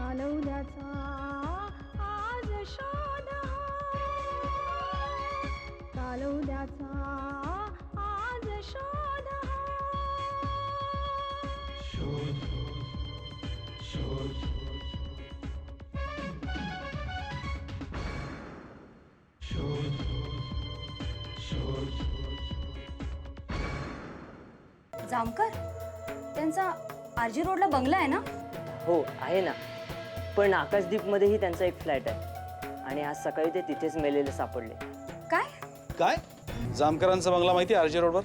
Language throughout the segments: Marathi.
चालवल्याचा आज शोध चालवल्याचा आज शोध शोध शोध शोध शोध जामकर त्यांचा आरजी रोडला बंगला आहे ना? हो आहे ना, पण आकाशदीपमध्येही त्यांचा एक फ्लॅट आहे आणि आज सकाळी ते तिथेच मेलेले सापडले. काय? काय जामकरांचा बंगला माहिती आहे आरजे रोडवर?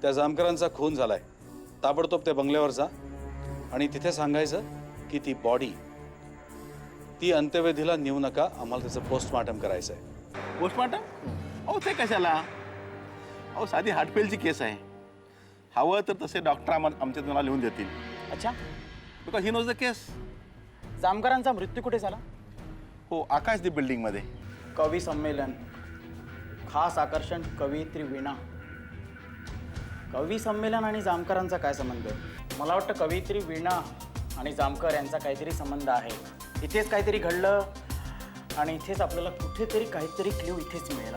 त्या जामकरांचा खून झालाय. ताबडतोब त्या बंगल्यावर जा आणि तिथे सांगायचं की ती बॉडी ती अंत्यविधीला नेऊ नका, आम्हाला त्याचं पोस्टमॉर्टम करायचं आहे. पोस्टमॉर्टम? अहो ते कशाला? अहो साधी हार्टफेलची केस आहे. हवं तर तसे डॉक्टर आमच्या तुम्हाला लिहून देतील. अच्छा, बिकॉज ही नोज द केस. जामकरांचा मृत्यू कुठे झाला? हो, आकाशदीप बिल्डिंगमध्ये. कवी संमेलन, खास आकर्षण कवयित्री वीणा. कवी संमेलन आणि जामकरांचा काय संबंध? मला वाटतं कवयित्री वीणा आणि जामकर यांचा काहीतरी संबंध आहे. इथेच काहीतरी घडलं आणि इथेच आपल्याला कुठेतरी काहीतरी क्ल्यू इथेच मिळेल.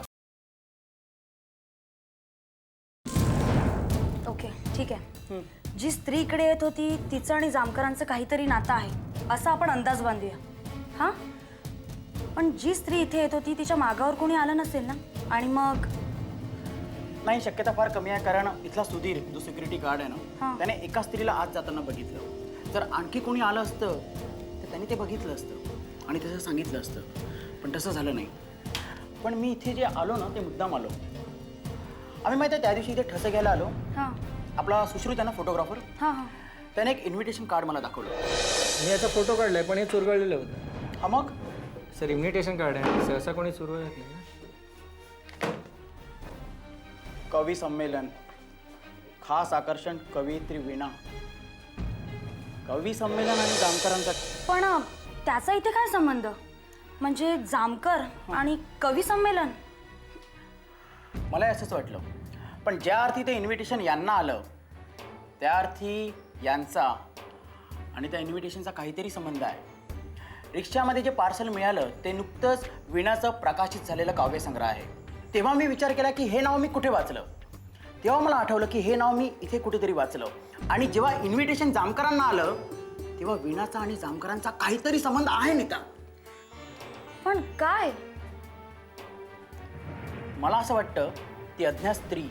ओके, ठीक आहे. जी स्त्री इकडे येत होती तिचं आणि जामकरांचं काहीतरी नातं आहे असा आपण अंदाज बांधूया. हां, पण जी स्त्री इथे येत होती तिच्या मागावर कोणी आलं नसेल ना? आणि मग नाही, शक्यता फार कमी आहे, कारण इथला सुधीर जो सिक्युरिटी गार्ड आहे ना, हां. त्याने एका स्त्रीला आत जाताना बघितलं. जर आणखी कोणी आलं असतं तर त्यांनी ते बघितलं असतं आणि तसं सांगितलं असतं, पण तसं झालं नाही. पण मी इथे जे आलो ना ते मुद्दाम आलो. आम्ही माहिती आहे त्या दिवशी इथे ठसे घ्यायला आलो. हां आपला सुश्रुत आहे ना फोटोग्राफर, हां हां त्याने एक इन्व्हिटेशन कार्ड मला दाखवलं. मी याचा फोटो काढलाय पण हे चुरगळलेलं होतं. हा मग सर, इन्व्हिटेशन कार्ड आहे, सहसा कोणी चुरगळत नाही ना. कवी संमेलन, खास आकर्षण कवयित्री वीणा. कवी संमेलन आणि जामकरांचा पण त्याचा इथे काय संबंध? म्हणजे जामकर आणि कवी संमेलन? मला असंच वाटलं, पण ज्या अर्थी ते इन्व्हिटेशन यांना आलं त्या अर्थी यांचा आणि त्या इन्व्हिटेशनचा काहीतरी संबंध आहे. रिक्षामध्ये जे पार्सल मिळालं ते नुकतंच वीणाचं प्रकाशित झालेलं काव्यसंग्रह आहे. तेव्हा मी विचार केला की हे नाव मी कुठे वाचलं. तेव्हा मला आठवलं की हे नाव मी इथे कुठेतरी वाचलं. आणि जेव्हा इन्व्हिटेशन जामकरांना आलं तेव्हा वीणाचा आणि जामकरांचा काहीतरी संबंध आहे नीता. पण काय? मला असं वाटतं ती अज्ञात स्त्री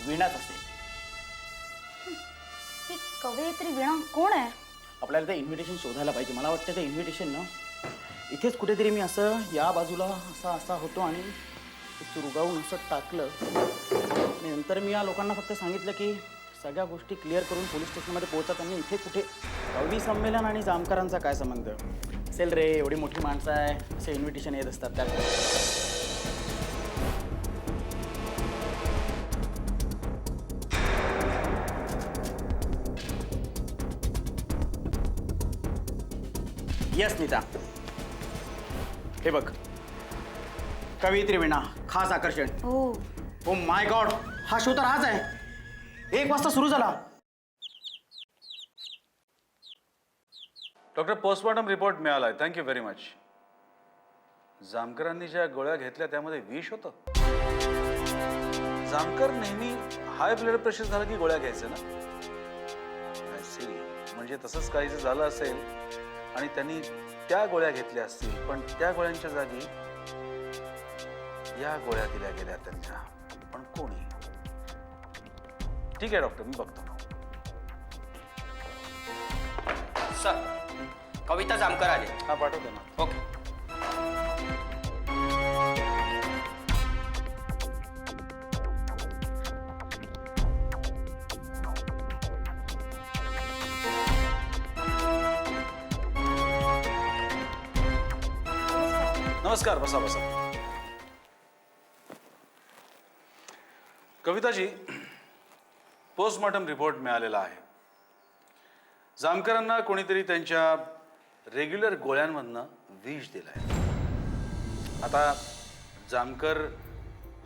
वीणाच असेल. ही कवयित्री वीणा कोण आहे? आपल्याला ते इन्व्हिटेशन शोधायला पाहिजे. मला वाटतं ते इन्व्हिटेशन ना इथेच कुठेतरी मी असं या बाजूला असा होतो आणि चुरगावून असं टाकलं आणि नंतर मी या लोकांना फक्त सांगितलं की सगळ्या गोष्टी क्लिअर करून पोलीस स्टेशनमध्ये पोहोचताना इथे कुठे कवी संमेलन आणि जामकरांचा काय संबंध असेल रे? एवढी मोठी माणसं आहे, असे इन्व्हिटेशन येत असतात त्या. येस नीता, हे बघ, कवयित्री वीणा, खास आकर्षण. हो. ओ माय गॉड, हा शो तर आज आहे. 1 वाजता सुरू झाला. डॉक्टर, पोस्टमॉर्टम रिपोर्ट मिळालाय. Thank you very much. जामकरांनी ज्या गोळ्या घेतल्या त्यामध्ये विष होतं. जामकर नेहमी हाय ब्लड प्रेशर झालं की गोळ्या घ्यायचं ना? I see. म्हणजे तसंच काहीच झालं असेल आणि त्यांनी त्या गोळ्या घेतल्या असतील, पण त्या गोळ्यांच्या जागी या गोळ्या दिल्या गेल्या त्यांच्या. पण कोणी? ठीक आहे डॉक्टर, मी बघतो. सर, कविता जामकर आले. हा, पाठवते ना. ओके. नमस्कार, बसा बसा. कविताजी, पोस्टमॉर्टम रिपोर्ट मिळालेला आहे. जामकरांना कोणीतरी त्यांच्या रेग्युलर गोळ्यांमधनं विष दिलंय. आता जामकर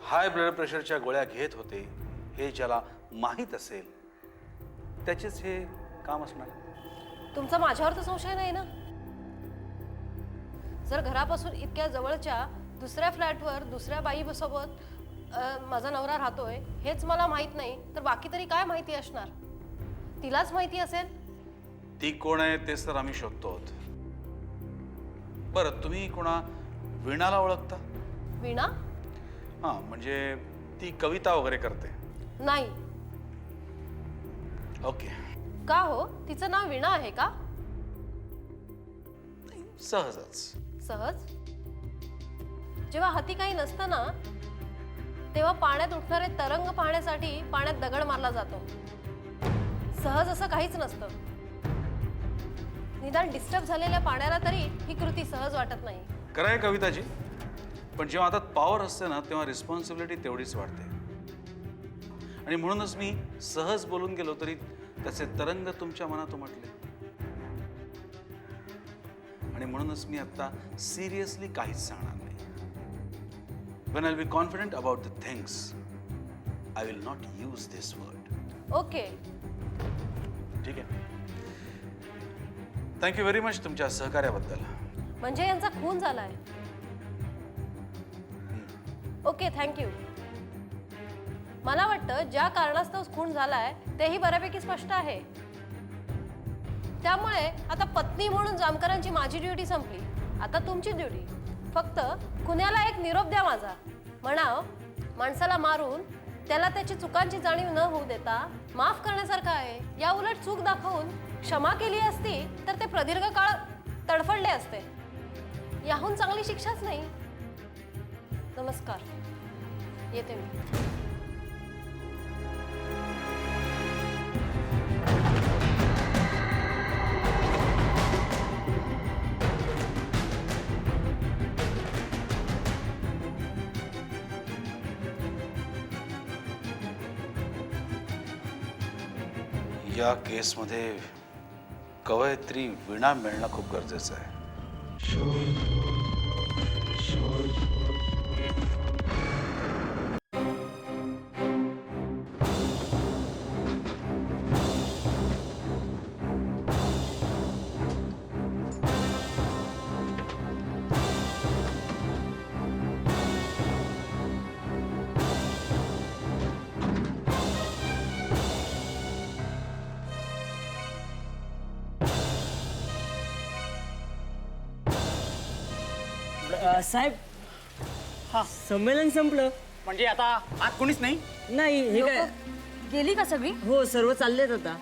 हाय ब्लड प्रेशरच्या गोळ्या घेत होते हे ज्याला माहीत असेल त्याचेच हे काम असणार. तुमचा माझ्यावर तर संशय नाही ना? जर घरापासून इतक्या जवळच्या दुसऱ्या फ्लॅटवर दुसऱ्या बाईसोबत माझा नवरा राहतोय हेच मला माहित नाही तर बाकी तरी काय माहिती असणार? तिलाच माहिती असेल. ती कोण आहे तेच तर आम्ही शोधतो आहोत. बरं, तुम्ही कोणा वीणाला ओळखता? वीणा? हां, म्हणजे ती कविता वगैरे करते. नाही. ओके. का हो, तिचं नाव वीणा आहे का? सहजच. सहज? जेव्हा हाती काही नसतं ना तेव्हा पाण्यात उठणारे तरंग पाहण्यासाठी पाण्यात दगड मारला जातो. सहज असं काहीच नसतं. निदान डिस्टर्ब झालेल्या पाण्याला तरी ही कृती सहज वाटत नाही. खरं आहे कविताजी, पण जेव्हा हातात पॉवर असते ना तेव्हा रिस्पॉन्सिबिलिटी तेवढीच वाढते. आणि म्हणूनच मी सहज बोलून गेलो तरी त्याचे तरंग तुमच्या मनात उमटले. आणि म्हणूनच मी आता सिरियसली काहीच सांगणार नाही. When I'll be confident about the things, I will not use this word. Okay. ठीक आहे. थँक्यू व्हेरी मच तुमच्या सहकार्याबद्दल. म्हणजे यांचा खून झालाय. Okay, thank you. मला वाटतं ज्या कारणास्तव खून झालाय तेही बऱ्यापैकी स्पष्ट आहे. त्यामुळे आता पत्नी म्हणून जामकरांची माझी ड्युटी संपली. आता तुमची ड्युटी. फक्त खुन्याला एक निरोप द्या माझा. म्हणाव, माणसाला मारून त्याला त्याची चुकांची जाणीव न होऊ देता माफ करण्यासारखं आहे. या उलट चूक दाखवून क्षमा केली असती तर ते प्रदीर्घ काळ तडफडले असते. याहून चांगली शिक्षाच नाही. नमस्कार. येते मी. या केसमध्ये कवयित्री वीणा मिळणं खूप गरजेचं आहे. साहेब, हा, संमेलन संपलं. म्हणजे आता आत कोणीच नाही? नाही, हे काय? गेली का सगळी? हो, सर्व चाललेत आता.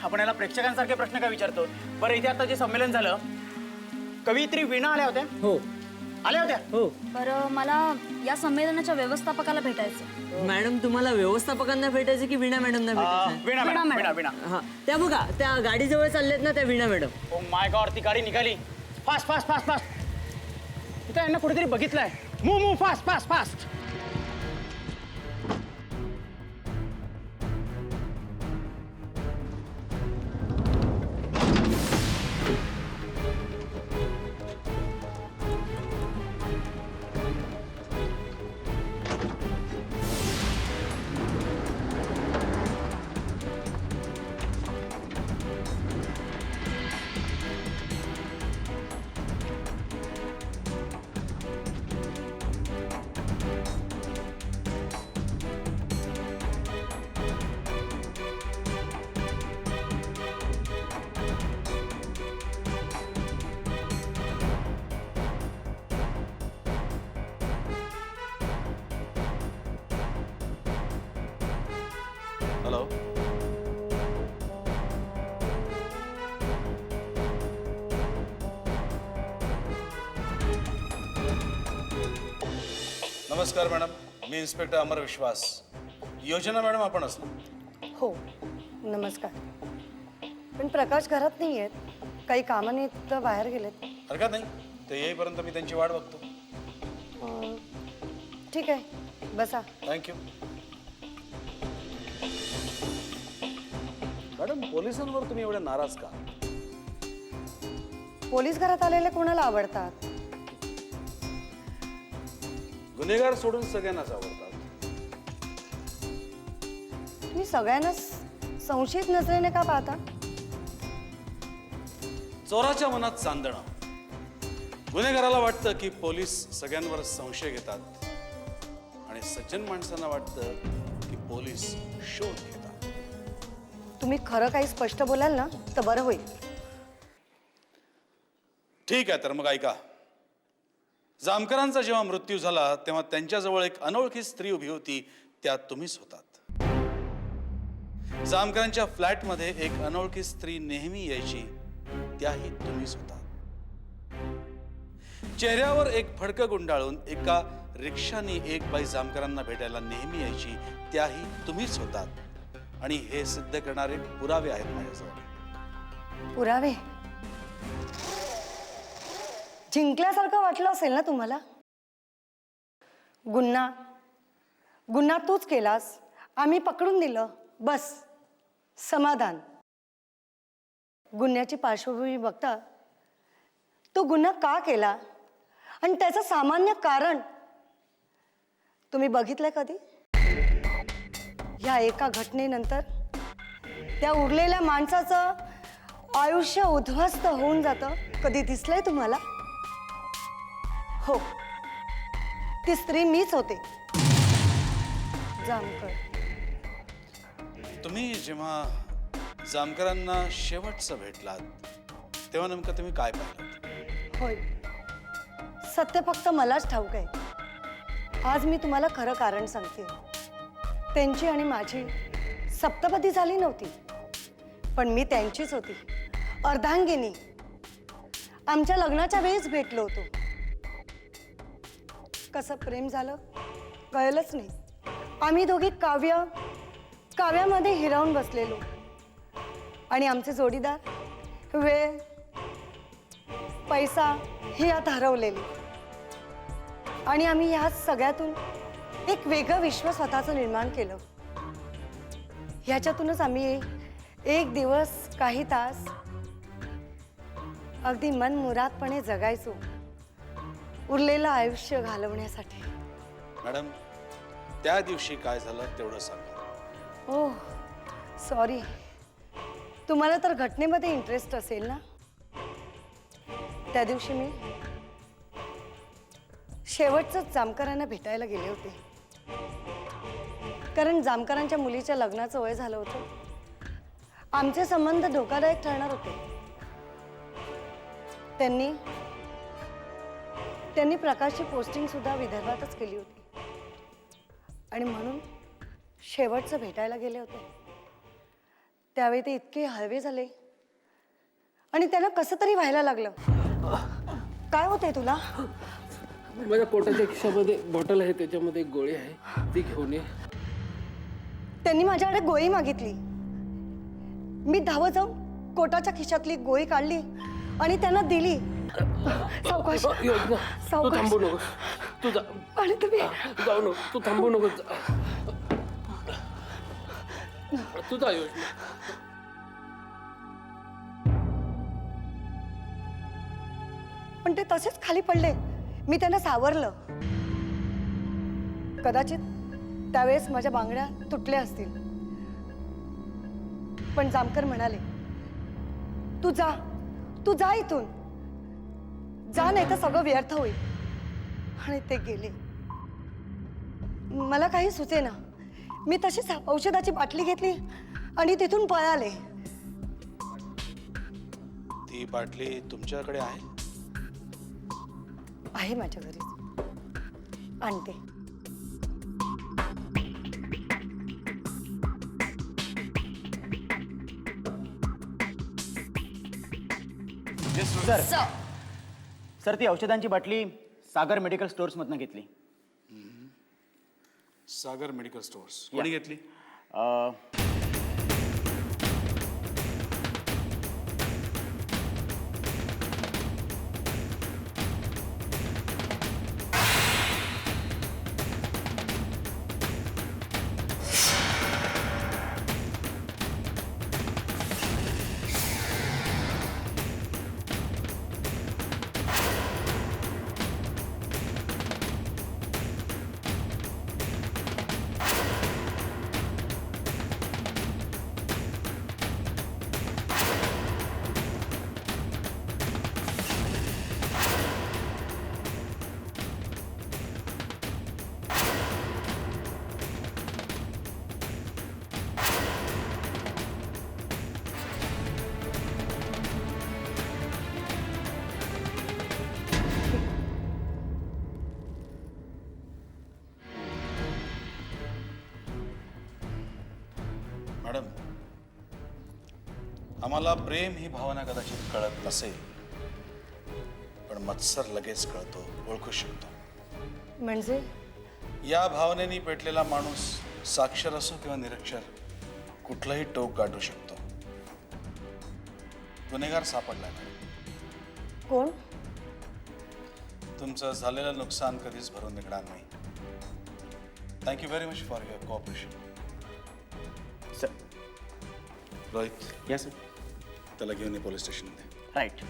आपण याला प्रेक्षकांसारखे प्रश्न काय विचारतो? बरं, इथे आता जे संमेलन झालं, कवयित्री वीणा आल्या होत्या? हो. आल्या होत्या? हो. बरं, मला या संमेलनाच्या व्यवस्थापकाला भेटायचं. मॅडम, तुम्हाला व्यवस्थापकांना भेटायचं की वीणा मॅडमना भेटायचं? वीणा मॅडम. वीणा वीणा. हा, त्या बघा, त्या गाडीजवळ चाललेत ना त्या वीणा मॅडम. ओ माय गॉड, ती गाडी निघाली. Fast fast fast fast. इथं यांना कुठेतरी बघितलंय. Move move, fast fast fast. Hello. नमस्कार मॅडम, मी इन्स्पेक्टर अमर विश्वास. योजना मॅडम आपणच ना? हो, नमस्कार. पण प्रकाश घरात नाही आहेत. काही कामानिमित्त बाहेर गेलेत. हरकत नाही, ते येईपर्यंत मी त्यांची वाट बघतो. ठीक आहे, बसा. थँक्यू. मॅडम, पोलिसांवर तुम्ही एवढे नाराज का? पोलीस घरात आलेले कोणाला आवडतात? गुन्हेगार सोडून सगळ्यांनाच आवडतात. तुम्ही सगळ्यांनाच संशयित नजरेने का पाहता? चोराच्या मनात चांदणं. गुन्हेगाराला वाटतं की पोलीस सगळ्यांवर संशय घेतात आणि सज्जन माणसांना वाटतं की पोलीस शोध घेतात. तुम्ही खरं काही स्पष्ट बोलाल ना तर बरं होईल. ठीक आहे, तर मग ऐका. जामकरांचा जेव्हा मृत्यू झाला तेव्हा त्यांच्याजवळ एक अनोळखी स्त्री उभी होती, त्या तुम्हीच होतात. जामकरांच्या फ्लॅटमध्ये एक अनोळखी स्त्री नेहमी यायची, त्याही तुम्हीच होतात. चेहऱ्यावर एक फडकं गुंडाळून एका रिक्षाने एक बाई जामकरांना भेटायला नेहमी यायची, त्याही तुम्हीच होतात. आणि हे सिद्ध करणारे पुरावे आहेत माझ्याजवळ. पुरावे? जिंकल्यासारखं वाटलं असेल ना तुम्हाला? गुन्हा तूच केलास, आम्ही पकडून दिलं, बस समाधान. गुन्ह्याची पार्श्वभूमी बघता तो गुन्हा का केला आणि त्याचं सामान्य कारण तुम्ही बघितलंय कधी? ह्या एका घटनेनंतर त्या उरलेल्या माणसाचं आयुष्य उद्ध्वस्त होऊन जातं, कधी दिसलंय तुम्हाला? हो, ती स्त्री मीच होते, जामकर. तुम्ही जेव्हा जामकरांना शेवटचं भेटलात तेव्हा नेमकं तुम्ही काय पाहिलं? होय, सत्य फक्त मलाच ठाऊक आहे. आज मी तुम्हाला खरं कारण सांगते. त्यांची आणि माझी सप्तपदी झाली नव्हती, पण मी त्यांचीच होती, अर्धांगिनी. आमच्या लग्नाच्या वेळीच भेटलो होतो. कसं प्रेम झालं कळलंच नाही. आम्ही दोघी काव्यामध्ये हिरावून बसलेलो आणि आमचे जोडीदार वेळ, पैसा ही यात हरवलेली. आणि आम्ही ह्या सगळ्यातून एक वेगळं विश्व स्वतःचं निर्माण केलं. ह्याच्यातूनच आम्ही एक दिवस, काही तास अगदी मनमुरादपणे जगायचो, उरलेलं आयुष्य घालवण्यासाठी. मॅडम, त्या दिवशी काय झालं तेवढं सांगा. ओह सॉरी, तुम्हाला तर घटनेमध्ये इंटरेस्ट असेल ना. त्या दिवशी मी शेवटचंच जामकरांना भेटायला गेले होते, कारण जामकरांच्या मुलीच्या लग्नाचं वय झालं होतं. आमचे संबंध धोकादायक ठरणार होते. त्यांनी प्रकाशची पोस्टिंग सुद्धा विदर्भातच केली होती आणि म्हणून शेवटचं भेटायला गेले होते. त्यावेळी ते इतके हळवे झाले आणि त्यांना कसं तरी व्हायला लागलं. काय होतंय तुला? माझ्या कोटाच्या खिशामध्ये बॉटल आहे, त्याच्यामध्ये एक गोळी आहे, ती घेऊन ये. त्यांनी माझ्याकडे गोळी मागितली. मी धावत जाऊन कोटाच्या खिशातली गोळी काढली आणि त्यांना दिली. सावकाश, तू थांबू नको, तू जा. आणि तुम्ही जाऊ नको, तू थांबू नको, तू जा योजना. पण ते तसेच खाली पडले. मी त्यांना सावरलं. कदाचित त्यावेळेस माझ्या बांगड्या तुटल्या असतील, पण जामकर म्हणाले, तू जा इथून जा, नाही तर सगळं व्यर्थ होईल. आणि ते गेले. मला काही सुचेना. मी तशीच औषधाची बाटली घेतली आणि तिथून पळाले. ती बाटली तुमच्याकडे आहे? आहे माझ्या घरी, आणते. सर, ती औषधांची बाटली सागर मेडिकल स्टोअर्समधनं घेतली. सागर मेडिकल स्टोअर्स कोणी घेतली? मॅडम, आम्हाला प्रेम ही भावना कदाचित कळत नसेल, पण मत्सर लगेच कळतो, ओळखू शकतो. म्हणजे या भावनेनी पेटलेला माणूस साक्षर असो किंवा निरक्षर कुठलंही टोक गाठू शकतो. गुन्हेगार सापडला नाही. कोण? तुमचं झालेलं नुकसान कधीच भरून निघणार नाही. Thank you very much for your cooperation. Sir. Rohit, yes sir. त्याला घेऊन ये पोलीस स्टेशनमध्ये. राईट.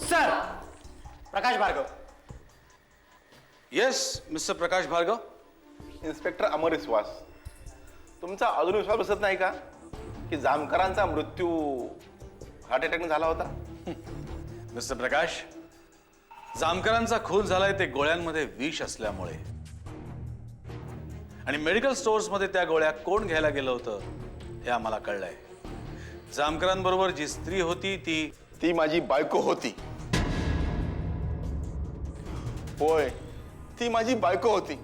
सर, प्रकाश भार्गव. येस मिस्टर प्रकाश भार्गव. इन्स्पेक्टर अमर विश्वास, तुमचा अजून विश्वास बसत नाही का की जामकरांचा मृत्यू हार्ट अटॅकने झाला होता? मिस्टर प्रकाश, जामकरांचा खून झालाय ते गोळ्यांमध्ये विष असल्यामुळे. आणि मेडिकल स्टोअर्समध्ये त्या गोळ्या कोण घ्यायला गेलं होतं हे आम्हाला कळलंय. जामकरांबरोबर जी स्त्री होती ती माझी बायको होती. होय, ती माझी बायको होती.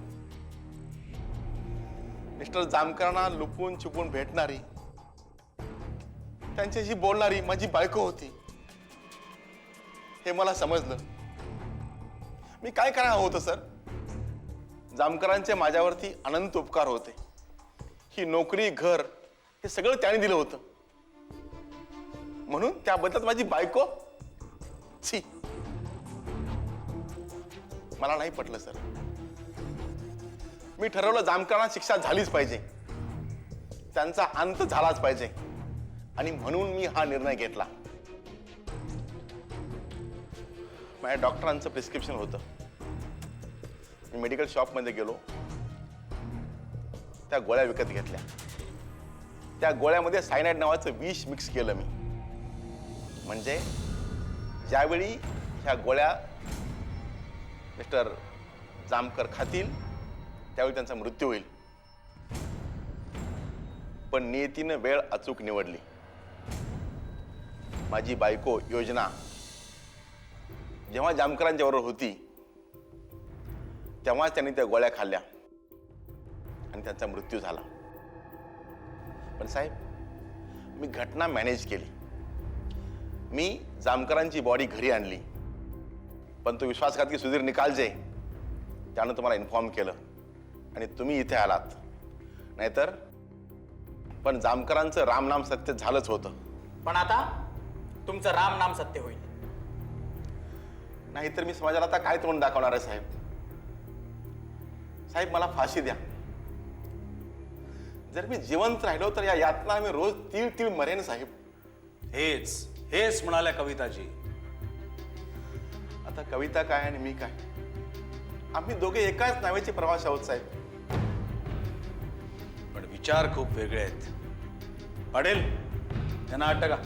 मिस्टर जामकरांना लुपून छुपून भेटणारी, त्यांच्याशी बोलणारी माझी बायको होती. हे मला समजलं. मी काय करावं होतं सर? जामकरांचे माझ्यावरती अनंत उपकार होते. ही नोकरी, घर हे सगळं त्याने दिलं होतं, म्हणून त्याबद्दल माझी बायको. छी, मला नाही पटलं सर. मी ठरवलं जामकरांना शिक्षा झालीच पाहिजे, त्यांचा अंत झालाच पाहिजे, आणि म्हणून मी हा निर्णय घेतला. माझ्या डॉक्टरांचं प्रिस्क्रिप्शन होतं. मी मेडिकल शॉपमध्ये गेलो, त्या गोळ्या विकत घेतल्या. त्या गोळ्यामध्ये सायनाइड नावाचं विष मिक्स केलं मी. म्हणजे ज्यावेळी ह्या गोळ्या मिस्टर जामकर खातील त्यावेळी त्यांचा मृत्यू होईल. पण नियतीनं वेळ अचूक निवडली. माझी बायको योजना जेव्हा जामकरांच्या बरोबर होती तेव्हा त्यांनी त्या गोळ्या खाल्ल्या आणि त्यांचा मृत्यू झाला. पण साहेब, मी घटना मॅनेज केली. मी जामकरांची बॉडी घरी आणली, पण तो विश्वासघातकी सुधीर निकालजे त्यानं तुम्हाला इन्फॉर्म केलं आणि तुम्ही इथे आलात. नाहीतर पण जामकरांचं रामनाम सत्य झालंच होतं. पण आता तुमचं राम नाम सत्य होईल. नाहीतर मी समाजाला आता काय तोंड दाखवणार आहे साहेब? साहेब, मला फाशी द्या. जर मी जिवंत राहिलो तर या यातना मी रोज तीळ तीळ मरेन साहेब. हेच म्हणाल्या कविताजी. आता कविता काय आणि मी काय? आम्ही दोघे एकाच नावाचे प्रवास आहोत साहेब. पण विचार खूप वेगळे आहेत. पाटील, यांना अटका.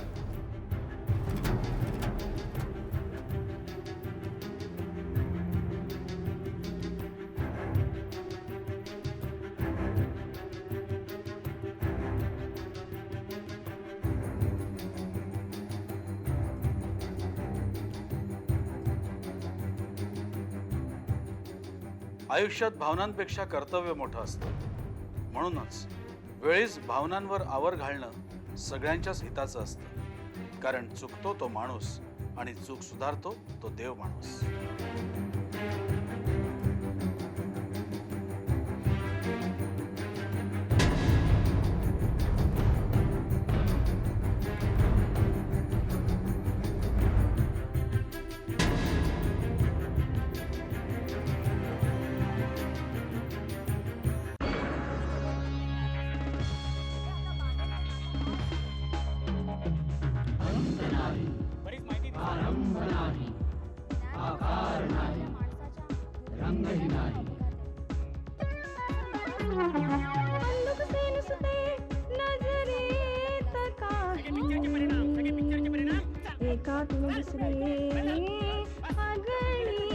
आयुष्यात भावनांपेक्षा कर्तव्य मोठं असतं. म्हणूनच वेळीच भावनांवर आवर घालणं सगळ्यांच्याच हिताचं असतं. कारण चुकतो तो माणूस आणि चूक सुधारतो तो देव माणूस. बंदूक से नुसते नजरेत काही एकातून दुसरे आगळी